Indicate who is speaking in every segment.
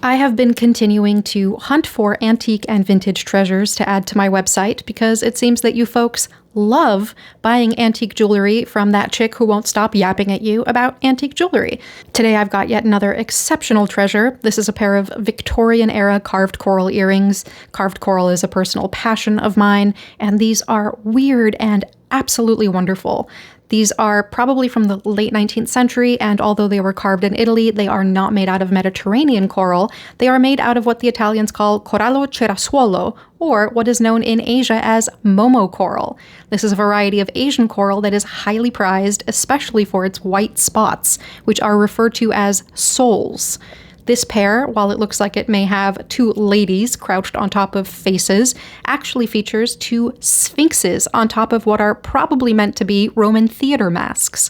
Speaker 1: I have been continuing to hunt for antique and vintage treasures to add to my website because it seems that you folks love buying antique jewelry from that chick who won't stop yapping at you about antique jewelry. Today I've got yet another exceptional treasure. This is a pair of Victorian-era carved coral earrings. Carved coral is a personal passion of mine, and these are weird and absolutely wonderful. These are probably from the late 19th century, and although they were carved in Italy, they are not made out of Mediterranean coral. They are made out of what the Italians call corallo cerasuolo, or what is known in Asia as Momo coral. This is a variety of Asian coral that is highly prized, especially for its white spots, which are referred to as soles. This pair, while it looks like it may have two ladies crouched on top of faces, actually features two sphinxes on top of what are probably meant to be Roman theater masks.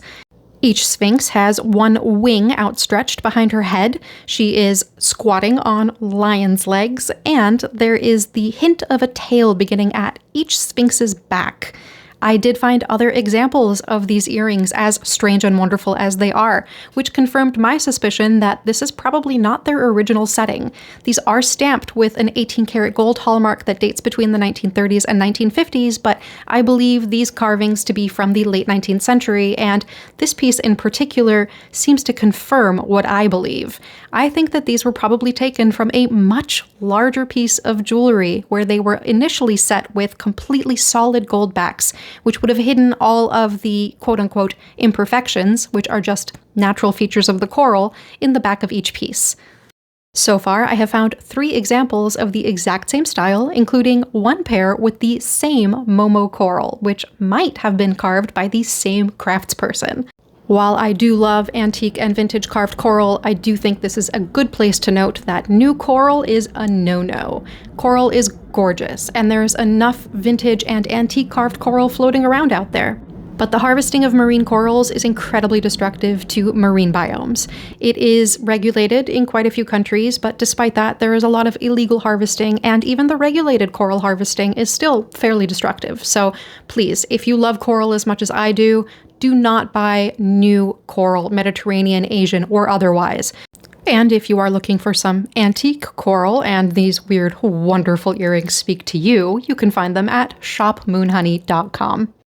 Speaker 1: Each sphinx has one wing outstretched behind her head. She is squatting on lion's legs, and there is the hint of a tail beginning at each sphinx's back. I did find other examples of these earrings, as strange and wonderful as they are, which confirmed my suspicion that this is probably not their original setting. These are stamped with an 18-karat gold hallmark that dates between the 1930s and 1950s, but I believe these carvings to be from the late 19th century, and this piece in particular seems to confirm what I believe. I think that these were probably taken from a much larger piece of jewelry, where they were initially set with completely solid gold backs, which would have hidden all of the quote-unquote imperfections, which are just natural features of the coral, in the back of each piece. So far, I have found 3 examples of the exact same style, including one pair with the same Momo coral, which might have been carved by the same craftsperson. While I do love antique and vintage carved coral, I do think this is a good place to note that new coral is a no-no. Coral is gorgeous, and there's enough vintage and antique carved coral floating around out there. But the harvesting of marine corals is incredibly destructive to marine biomes. It is regulated in quite a few countries, but despite that, there is a lot of illegal harvesting, and even the regulated coral harvesting is still fairly destructive. So please, if you love coral as much as I do not buy new coral, Mediterranean, Asian, or otherwise. And if you are looking for some antique coral and these weird, wonderful earrings speak to you, you can find them at shopmoonhoney.com.